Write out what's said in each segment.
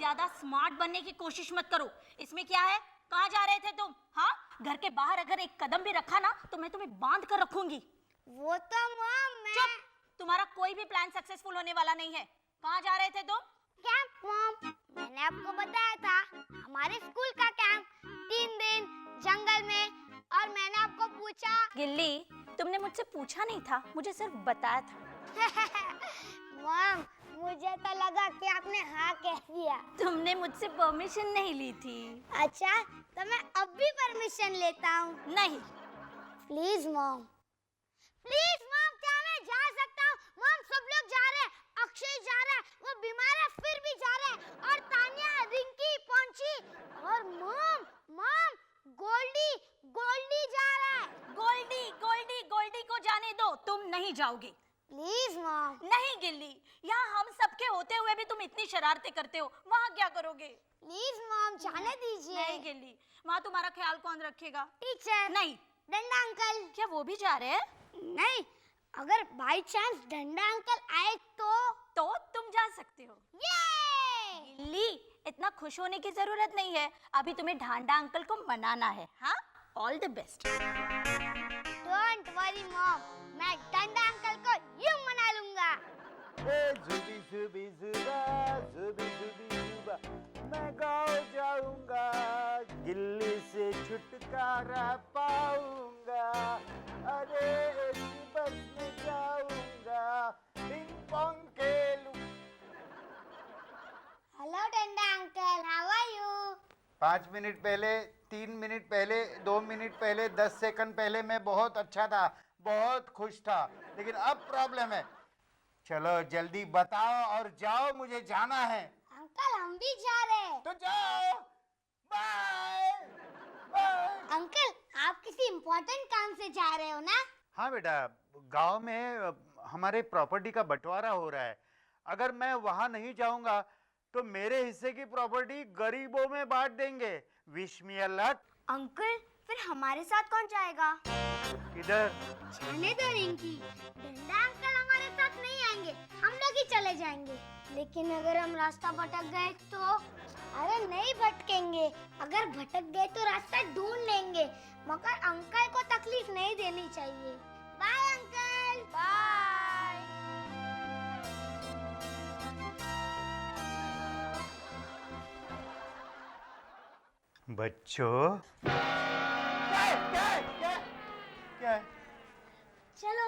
ज्यादा स्मार्ट बनने की कोशिश मत करो। इसमें क्या है? कहाँ जा रहे थे तुम? हाँ, घर के बाहर अगर एक कदम भी रखा ना तो मैं तुम्हें बांध कर रखूंगी। वो तो मॉम मैं। चुप! तुम्हारा कोई भी प्लान सक्सेसफुल होने वाला नहीं है। कहाँ जा रहे थे तुम? कैंप मॉम, मैंने आपको बताया था हमारे स्कूल का कैंप 3 दिन जंगल में। और मैंने आपको पूछा। गिल्ली, तुमने मुझसे पूछा नहीं था, मुझे सिर्फ बताया था। मॉम, मुझे तो लगा कि आपने हाँ कह दिया। तुमने मुझसे परमिशन नहीं ली थी। अच्छा, तो मैं अब भी परमिशन लेता हूँ। नहीं। प्लीज मॉम, प्लीज मॉम, क्या मैं जा सकता हूँ? मॉम, सब लोग जा रहे हैं, अक्षय जा रहा है, वो बीमार है फिर भी जा रहे हैं, और तानिया, रिंकी, पहुंची, और मॉम मॉम गोल्डी गोल्डी जा रहा है। गोल्डी गोल्डी गोल्डी को जाने दो, तुम नहीं जाओगी। Please mom. नहीं गिल्ली, यहाँ हम सबके होते हुए भी तुम इतनी शरारतें करते हो, वहाँ क्या करोगे? प्लीज मॉम, जाने दीजिए। नहीं गिल्ली, वहाँ तुम्हारा ख्याल कौन रखेगा? टीचर। नहीं। डंडा अंकल। क्या वो भी जा रहे हैं? नहीं, अगर बाय चांस डंडा अंकल आए तो तुम जा सकते हो। ये गिल्ली, इतना खुश होने की जरूरत नहीं है, अभी तुम्हें ढांडा अंकल को मनाना है। हाँ, all the best. Don't worry mom, मैं डंडा अंकल को यूं मना लूंगा। जुबी जुबी जुबा, जुबी जुबी जुबा, मैं गाँव जाऊंगा, गिल्ली से छुटकारा पाऊंगा, अरे ऐसी बस में जाऊंगा, पिंग पोंग खेलूं। Hello Danda uncle, how are you? 5 minute पहले, 3 मिनट पहले, 2 मिनट पहले, 10 सेकंड पहले मैं बहुत अच्छा था, बहुत खुश था, लेकिन अब प्रॉब्लम है। चलो जल्दी बताओ और जाओ, मुझे जाना है। अंकल, हम भी जा रहे हैं। तो जाओ, बाय बाय। अंकल, आप किसी इम्पोर्टेंट काम से जा रहे हो ना? हाँ बेटा, गांव में हमारे प्रॉपर्टी का बंटवारा हो रहा है। अगर मैं वहां नहीं जाऊंगा तो मेरे हिस्से की प्रॉपर्टी गरीबों में बांट देंगे। Wish me a luck. Uncle, फिर हमारे साथ कौन जाएगा? इधर जाने दो रिंकी, डंडा अंकल हमारे साथ नहीं आएंगे, हम लोग ही चले जाएंगे। लेकिन अगर हम रास्ता भटक गए तो? अरे नहीं भटकेंगे, अगर भटक गए तो रास्ता ढूंढ लेंगे, मगर अंकल को तकलीफ नहीं देनी चाहिए। Bye uncle. बाय। बच्चों, क्या है? चलो,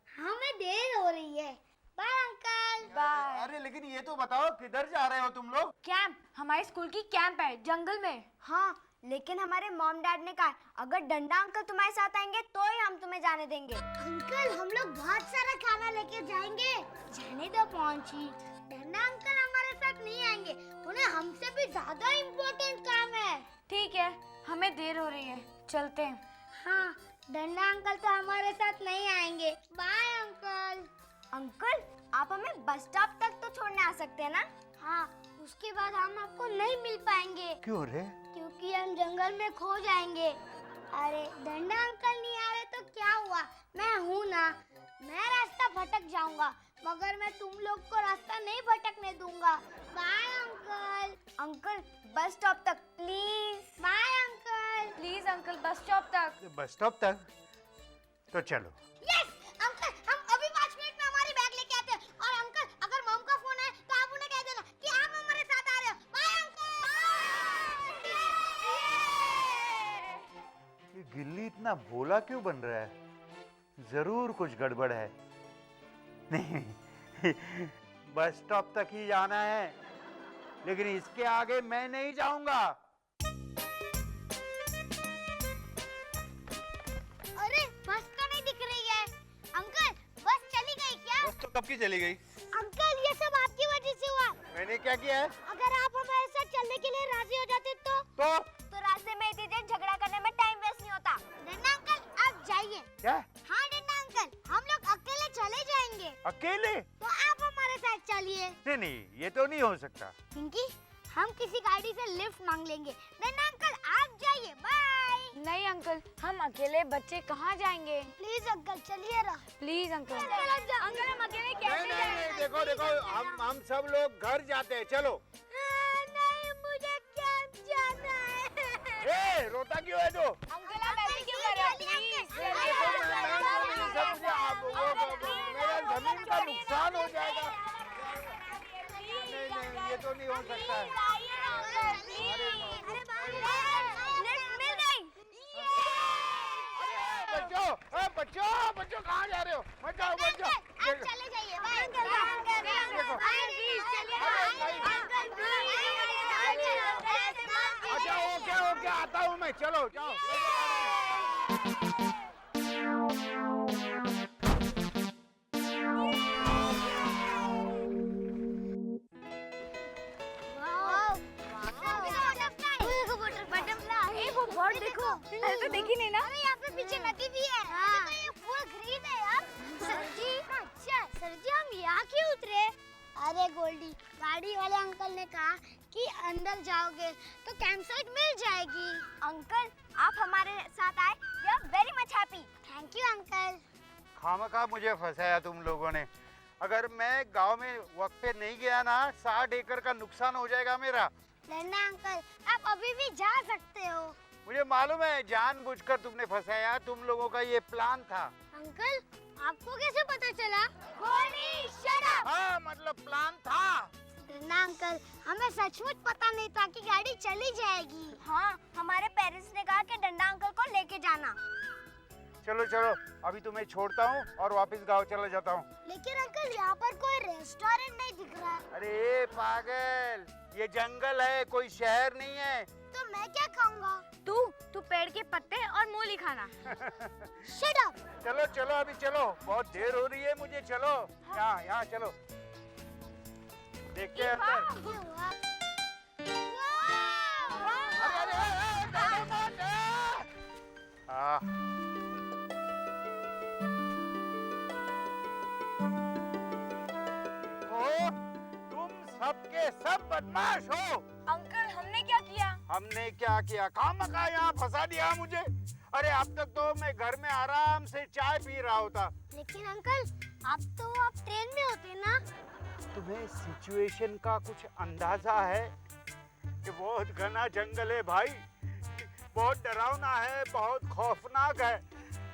हमें देर हो रही है। Bye uncle. बाय। अरे लेकिन ये तो बताओ, किधर जा रहे हो तुम लोग? कैंप, हमारे स्कूल की कैंप है जंगल में। हाँ, लेकिन हमारे मॉम डैड ने कहा अगर डंडा अंकल तुम्हारे साथ आएंगे तो ही हम तुम्हें जाने देंगे। अंकल, हम लोग बहुत सारा खाना लेके जाएंगे। जाने दो पहुंची, डंडा अंकल हमारे साथ नहीं आएंगे, उन्हें हमसे भी ज्यादा इम्पोर्टेंट काम है। ठीक है, हमें देर हो रही है, चलते हैं। हाँ, डंडा अंकल तो हमारे साथ नहीं आएंगे। Bye uncle. अंकल, आप हमें बस स्टॉप तक तो छोड़ने आ सकते हैं ना? हाँ, उसके बाद हम आपको नहीं मिल पाएंगे। क्यों रे? क्योंकि हम जंगल में खो जाएंगे। अरे डंडा अंकल नहीं आ रहे तो क्या हुआ, मैं हूँ ना, मैं रास्ता भटक जाऊंगा, मगर मैं तुम लोग को रास्ता नहीं भटकने दूंगा। Bye uncle. Uncle, bus stop तक please. Bye uncle. Please uncle, bus stop तक। बस स्टॉप तक? तो चलो। यस अंकल, हम अभी 5 मिनट में हमारी बैग लेके आते हैं। और अंकल, अगर मॉम का फोन आए तो आप उन्हें कह देना कि आप हमारे साथ आ रहे हो। Bye uncle. ये गिल्ली इतना भोला क्यों बन रहा है? जरूर कुछ गड़बड़ है। नहीं, बस स्टॉप तक ही जाना है, लेकिन इसके आगे मैं नहीं जाऊंगा। अरे बस तो नहीं दिख रही है। अंकल, बस चली गई क्या? बस तो कब की चली गई? अंकल, ये सब आपकी वजह से हुआ। मैंने क्या किया है? अगर आप हमारे साथ चलने के लिए राजी हो जाते तो रास्ते में इतनी देर झगड़ा करने में टाइम वेस्ट नहीं होता। डंडा अंकल, आप जाइए। क्या? हाँ डंडा अंकल, हम लोग अकेले चले जाएंगे। अकेले? तो आप हमारे साथ चलिए। नहीं नहीं, ये तो नहीं हो सकता। पिंकी, हम किसी गाड़ी से लिफ्ट मांग लेंगे। डंडा अंकल, आप जाइए। बाय। नहीं अंकल, हम अकेले बच्चे कहाँ जाएंगे? प्लीज अंकल, चलिए ना। Please uncle. अंकल, हम अकेले कैसे नहीं नहीं नहीं, देखो देखो, हम सब लोग घर जाते हैं, चलो। नहीं ए रोता क्यों है तू? अंकल आप ऐसे क्यों कर रहे हो? प्लीज मेरा जमीन का नुकसान हो जाएगा। नहीं ये तो नहीं हो सकता है। बच्चों कहाँ जा रहे हो? मत जाओ मत जाओ। चले जाइए अच्छा ओके आता हूँ मैं, चलो जाओ। बर्ड देखो, मैंने तो देखी नहीं ना। अरे यहाँ पे पीछे नदी भी है। तो ये फूल ग्रीन है यार। सर जी हम यहाँ क्यों उतरे? अरे गोल्डी, गाड़ी वाले अंकल ने कहा कि अंदर जाओगे तो कैंप साइट मिल जाएगी। अंकल आप हमारे साथ आए, we are very much happy. Thank you uncle. खामखा मुझे फंसाया तुम लोगों ने। अगर मैं गांव में वक्त पे नहीं गया ना, 60 एकड़ का नुकसान हो जाएगा मेरा। नन्ना अंकल, आप अभी भी जा सकते हो। मुझे मालूम है जानबूझकर तुमने फंसाया, तुम लोगों का ये प्लान था। अंकल आपको कैसे पता चला? Goldie shut up. हाँ मतलब प्लान था। नन्ना अंकल, हमें सचमुच पता नहीं था कि गाड़ी चली जाएगी। हाँ, हमारे पेरेंट्स ने कहा कि डंडा अंकल को लेके जाना। चलो चलो अभी तुम्हें छोड़ता हूँ और वापस गांव चला जाता हूँ। लेकिन अंकल यहाँ पर कोई रेस्टोरेंट नहीं दिख रहा। अरे पागल, ये जंगल है, कोई शहर नहीं है। तो मैं क्या खाऊंगा? तू पेड़ के पत्ते और मूली खाना। Shut up. चलो चलो अभी चलो, बहुत देर हो रही है मुझे। चलो यहाँ चलो, देखते हैं अंदर। ये हुआ। तुम सबके सब बदमाश हो। अंकल हमने क्या किया? हमने क्या किया? खामखा यहाँ फंसा दिया मुझे। अरे अब तक तो मैं घर में आराम से चाय पी रहा होता। लेकिन अंकल आप ट्रेन में होते ना। तुम्हें सिचुएशन का कुछ अंदाजा है? कि बहुत घना जंगल है भाई, बहुत डरावना है, बहुत खौफनाक है।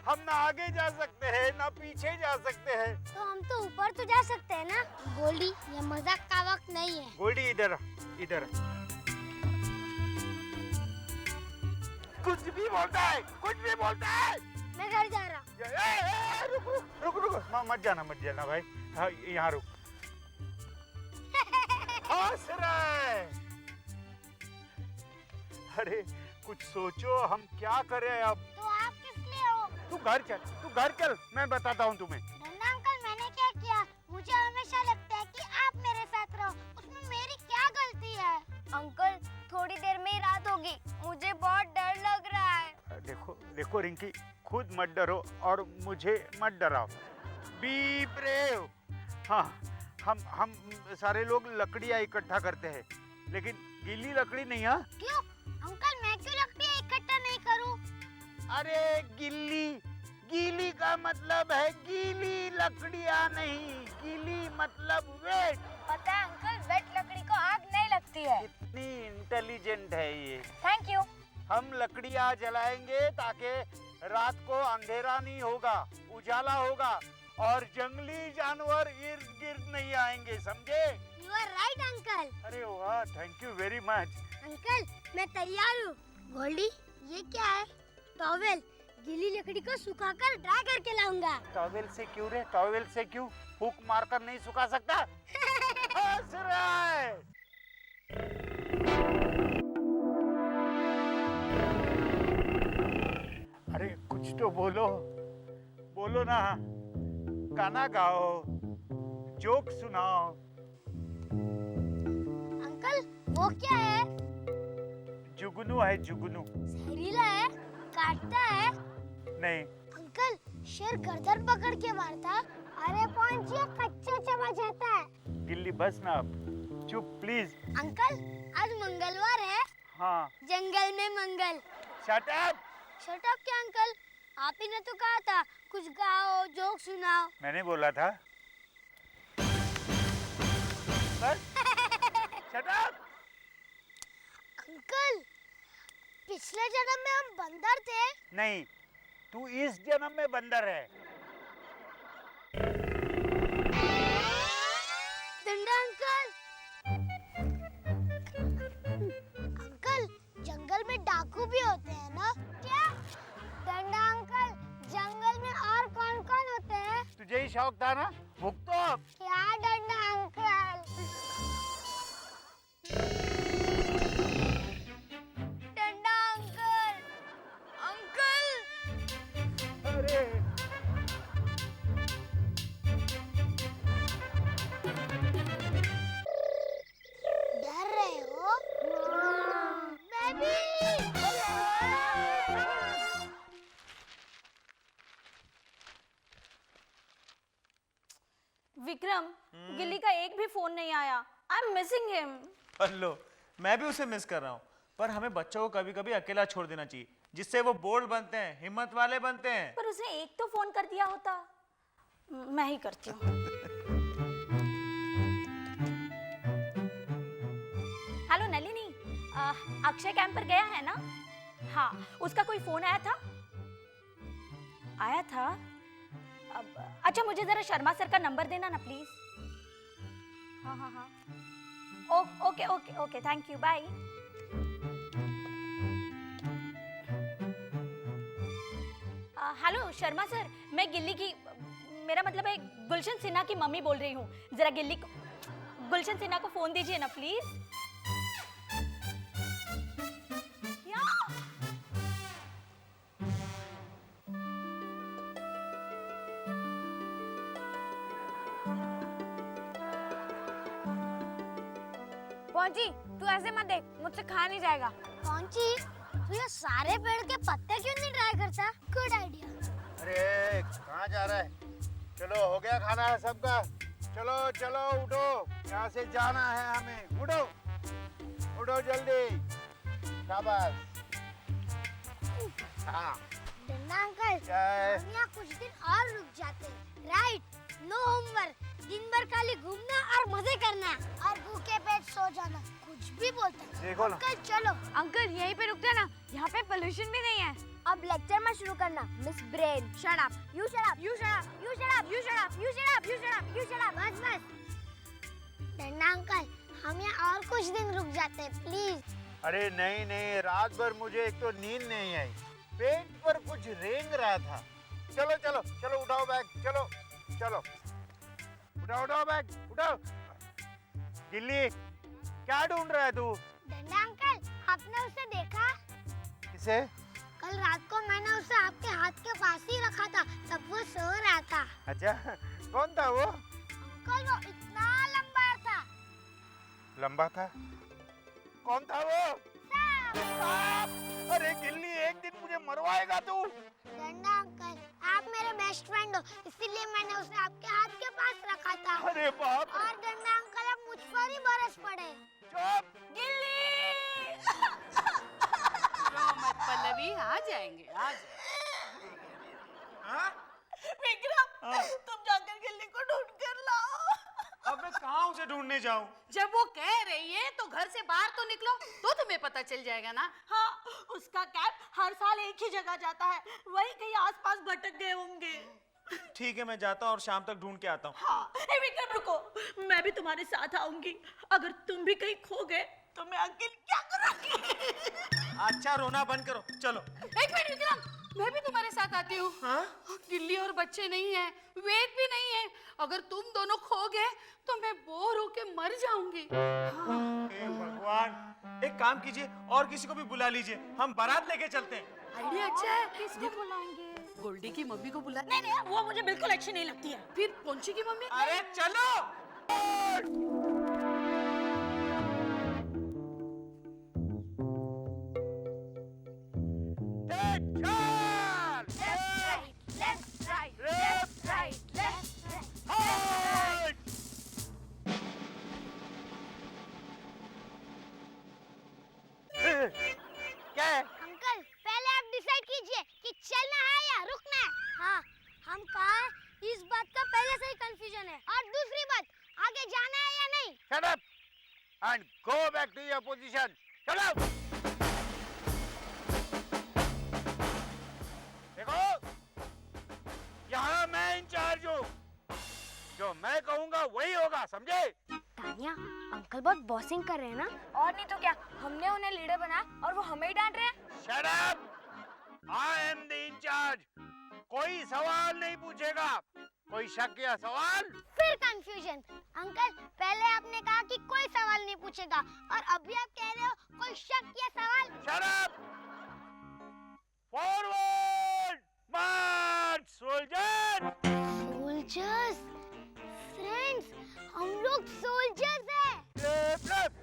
हम ना आगे जा सकते हैं ना पीछे जा सकते हैं। तो हम तो ऊपर तो जा सकते हैं ना। गोल्डी, ये मजाक का वक्त नहीं है। गोल्डी इधर इधर। कुछ भी बोलता है, कुछ भी बोलता है। मैं घर जा रहा। रुक मत जाना भाई। हाँ, यहाँ रुक। हंस रहा है। अरे कुछ सोचो, हम क्या करें अब? तो आप किस लिए हो? तू घर चल, मैं बताता हूँ तुम्हें। नन्ना अंकल, मैंने क्या किया? मुझे हमेशा लगता है कि आप मेरे साथ रहो। उसमें मेरी क्या गलती है? अंकल थोड़ी देर में ही रात होगी, मुझे बहुत डर लग रहा है। देखो रिंकी, खुद मत डरो और मुझे मत डराओ। Be brave. हाँ, हम सारे लोग लकड़ियाँ इकट्ठा करते हैं, लेकिन गीली लकड़ी नहीं। हाँ क्यों अंकल, मैं क्यों लकड़ियाँ इकट्ठा नहीं करूं? अरे गीली का मतलब है गीली लकड़ियाँ नहीं, गीली मतलब वेट। पता है अंकल, वेट लकड़ी को आग नहीं लगती है। इतनी इंटेलिजेंट है ये। Thank you. हम लकड़ियाँ जलाएंगे ताकि रात को अंधेरा नहीं होगा, उजाला होगा और जंगली जानवर इर्द गिर्द नहीं आएंगे, समझे? You are right uncle. अरे वाह, thank you very much. Uncle मैं तैयार हूँ। गोल्डी, ये क्या है? टॉवेल। गीली लकड़ी को सुखाकर ड्राई करके लाऊंगा। टॉवेल से क्यों रे? टॉवेल से क्यों? हुक मारकर नहीं सुखा सकता? हंस रहा है। अरे कुछ तो बोलो ना, गाना गाओ, जोक सुनाओ। अंकल वो क्या है? जुगनू है, जुगनू। जहरीला है? काटता है? नहीं। अंकल शेर गर्दन पकड़ के मारता, अरे पहुंचिए कच्चा चबा जाता है। गिल्ली बस ना अब, चुप प्लीज। अंकल आज मंगलवार है। हाँ। जंगल में मंगल। Shut up. शट अप क्या अंकल? आप ही ने तो कहा था कुछ गाओ, जोक सुनाओ। मैंने बोला था। बस। Shut up. अंकल पिछले जन्म में हम बंदर थे। नहीं, तू इस जन्म में बंदर है। डंडा अंकल, अंकल जंगल में डाकू भी होते हैं ना? क्या? डंडा अंकल, जंगल में और कौन कौन होते हैं? तुझे ही शौक था ना, भुग तो अब। क्या डंडा अंकल? डंडा अंकल, अंकल। अरे डर रहे हो? मैं भी। विक्रम, गिल्ली का एक भी फोन नहीं आया। I am missing him. Hello, मैं भी उसे मिस कर रहा हूँ, पर हमें बच्चों को कभी कभी अकेला छोड़ देना चाहिए, जिससे वो बोल्ड बनते हैं, हिम्मत वाले बनते हैं। पर उसने एक तो फोन कर दिया होता। मैं ही करती हूँ। हेलो नलिनी, अक्षय कैंप पर गया है ना? हाँ, उसका कोई फोन आया था? आया था? अच्छा, मुझे जरा शर्मा सर का नंबर देना ना प्लीज। हाँ हाँ हाँ, okay okay okay, thank you, bye. Hello Sharma sir, मैं गिल्ली की, मेरा मतलब है गुलशन सिन्हा की मम्मी बोल रही हूँ। जरा गिल्ली को, गुलशन सिन्हा को फोन दीजिए ना प्लीज। क्या? पहुंची, तू ऐसे मत देख, मुझसे खा नहीं जाएगा। कौन सी? तू ये सारे पेड़ के पत्ते क्यों नहीं ट्राई करता? Good idea. अरे कहाँ जा रहा है? चलो, हो गया खाना है सबका। चलो चलो उठो, यहाँ से जाना है हमें। उठो उठो जल्दी, शाबाश। हाँ, डंडा अंकल, क्या है? हम यहाँ कुछ दिन और रुक जाते हैं। राइट, नो होमवर्क, दिन भर खाली घूमना और मजे करना और भूखे पेट सो जाना। कुछ भी बोलते हैं। देखो ना। अंकल चलो। अंकल यहीं पे रुक जाना, यहाँ पे पोल्यूशन भी नहीं है। अब लेक्चर मत शुरू करना, miss brain. Shut up, you shut up, you shut up, you shut up, you shut up, you shut up, you shut up, you shut up. बस बस। डंडा अंकल, हम यहाँ और कुछ दिन रुक जाते हैं प्लीज। अरे नहीं नहीं, रात भर मुझे एक तो नींद नहीं आई, पेट पर कुछ रेंग रहा था। चलो चलो चलो, उठाओ बैग, चलो चलो, उठाओ उठाओ बैग, उठाओ। गिल्ली, क्या ढूंढ रहा है तू? डंडा अंकल, आपने उसे देखा? किसे? कल रात को मैंने उसे आपके हाथ के पास ही रखा था, तब वो सो रहा था। अच्छा, कौन था वो? अंकल वो इतना लंबा था। लंबा था? कौन था वो? सांप! अरे गिल्ली, एक दिन मुझे मरवाएगा तू। डंडा अंकल, आप मेरे बेस्ट फ्रेंड हो, इसीलिए मैंने उसे आपके हाथ के पास रखा था। अरे बाप रे। और डंडा अंकल अब मुझ पर ही बरस पड़े। चुप! गिल्ली! रो मत पल्लवी, आ जाएंगे, आ जाएंगे। हाँ? विक्रम, तुम जाकर गिल्ली को ढूंढ कर लाओ। अब मैं कहाँ उसे ढूंढने जाऊँ? जब वो कह रही है तो घर से बाहर तो निकलो, तो तुम्हें पता चल जाएगा ना। हाँ, उसका कैंप हर साल एक ही जगह जाता है, वही कहीं आसपास भटक गए होंगे। ठीक है, मैं जाता हूँ और शाम तक ढूंढ के आता हूँ। हाँ, ए विक्रम रुको, मैं भी तुम्हारे साथ आऊंगी। अगर तुम भी कहीं खो गए तो मैं अकेले क्या करूंगी? अच्छा, रोना बंद करो, चलो। एक मिनट विक्रम, मैं भी तुम्हारे साथ आती हूँ। हाँ? गिल्ली और बच्चे नहीं है, वेद भी नहीं है। अगर तुम दोनों खो गए तो मैं बोर होके मर जाऊंगी। हे भगवान, एक काम कीजिए और किसी को भी बुला लीजिए, हम बारात लेके चलते हैं। आइडिया अच्छा है। किसको बुलाएंगे? गोल्डी की मम्मी को बुला। नहीं नहीं, वो मुझे बिल्कुल अच्छी नहीं लगती है। फिर पोंची की मम्मी। अरे चलो। Left right, left right, left क्या है? अंकल, पहले आप डिसाइड कीजिए कि चलना है या रुकना है। हाँ, हम कहा इस बात का पहले से ही कंफ्यूजन है। और दूसरी बात, आगे जाना है या नहीं। Shut up and go back to your position. Shut up. In charge हूँ, जो मैं कहूँगा वही होगा, समझे? तानिया, अंकल बहुत बॉसिंग कर रहे हैं ना? और नहीं तो क्या, हमने उन्हें लीडर बनाया और वो हमें ही डांट रहे हैं। Shut up! I am the incharge. कोई सवाल नहीं पूछेगा। कोई शक या सवाल? फिर कंफ्यूजन। अंकल, पहले आपने कहा कि कोई सवाल नहीं पूछेगा और अभी आप कह रहे हो कोई शक या सवाल। Shut up! Forward! March, soldiers! Soldiers, friends, हम लोग सोल्जर्स हैं। Left, left,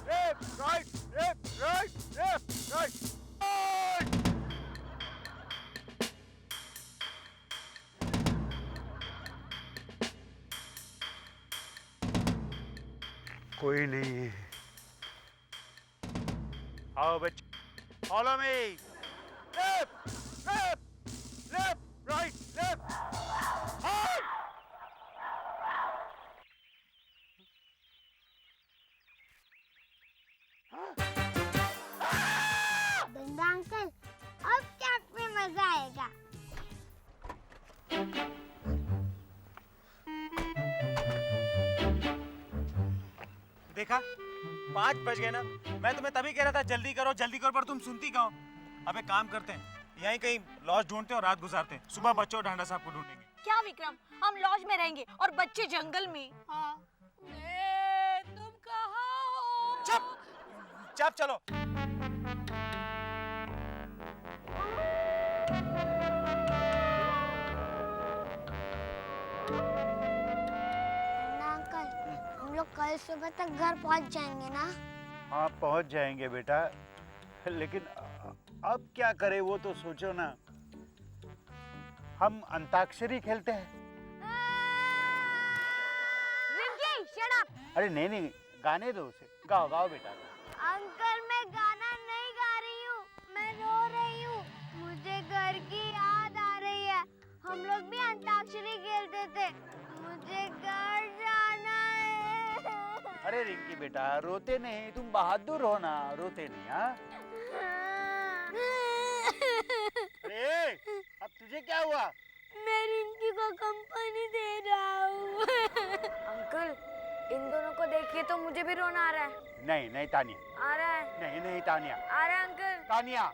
left, right, left, right, left, right. Forward! कोई नहीं है। आओ बच्चे, follow me. Left, left, left, right, left. Halt! डंडा अंकल, अब कैंप में मजा आएगा। देखा, 5 बज गए ना। मैं तुम्हें तभी कह रहा था जल्दी करो, पर तुम सुनती कहाँ हो? अब एक काम करते हैं, यहीं कहीं लॉज ढूंढते हैं और रात गुजारते हैं। सुबह बच्चों और ढांडा साहब को ढूंढेंगे। क्या विक्रम, हम लॉज में रहेंगे और बच्चे जंगल में। हाँ, तुम कहाँ हो? चुप चलो। डंडा अंकल, हम लोग कल सुबह तक घर पहुंच जाएंगे ना? हाँ पहुंच जाएंगे बेटा, लेकिन अब क्या करें वो तो सोचो ना। हम अंताक्षरी खेलते हैं। Rinki, shut up. अरे नहीं नहीं, गाने दो उसे। गाओ गाओ बेटा। अंकल, मैं गाना नहीं गा रही हूँ, मैं रो रही हूँ। मुझे घर की याद आ रही है। हम लोग भी अंताक्षरी खेलते थे। मुझे घर जाना है। अरे रिंकी बेटा, रोते नहीं, तुम बहादुर हो ना, रोते नहीं। हाँ अरे अब तुझे क्या हुआ? मैं रिंकी को कंपनी दे रहा हूँ। अंकल, इन दोनों को देखिए तो मुझे भी रोना आ रहा है। नहीं नहीं तानिया, आ रहा है, नहीं नहीं तानिया, आ रहा है अंकल। तानिया,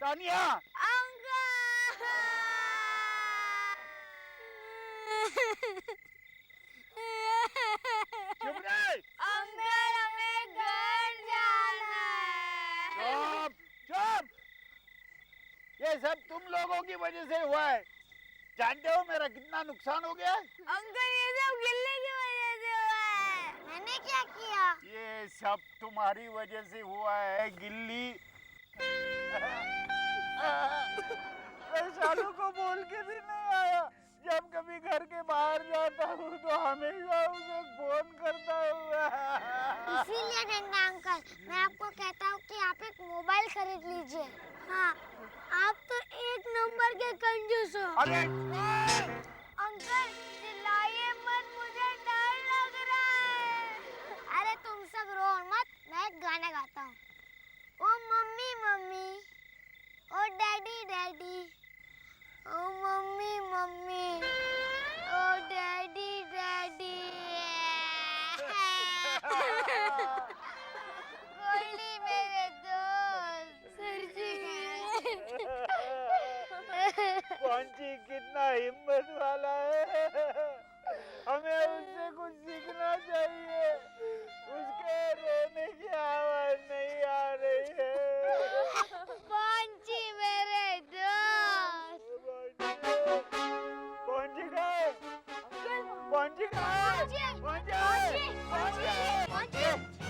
तानिया। चुप रहे। अंकल, हमें घर जाना है। चुप चुप, ये सब तुम लोगों की वजह से हुआ है। जानते हो मेरा कितना नुकसान हो गया? अंकल, ये सब गिल्ली की वजह से हुआ है। मैंने क्या किया? ये सब तुम्हारी वजह से हुआ है गिल्ली। मैं शालू को बोल के भी नहीं आया। जब कभी घर के बाहर जाता हूँ तो हमेशा उसे फोन करता हूँ। इसीलिए डंडा अंकल, मैं आपको कहता हूँ कि आप एक मोबाइल खरीद लीजिए। हाँ, आप तो एक नंबर के कंजूस हो। अरे अंकल, चिल्लाइए मत, मुझे डर लग रहा है। अरे तुम सब रो मत, मैं एक गाना गाता हूँ। ओ मम्मी मम्मी, ओ डैडी डैडी, ओ मम्मी मम्मी, ओ डैडी डैडी। गोल्डी मेरे दोस्त। पंची कितना हिम्मत वाला है। हमें उससे कुछ सीखना चाहिए। उसके रोने की आवाज नहीं आ रही है। पंची मेरे दोस्त। पंची गए, पंची गए, पंची पंची, पंची, पंची, पंची।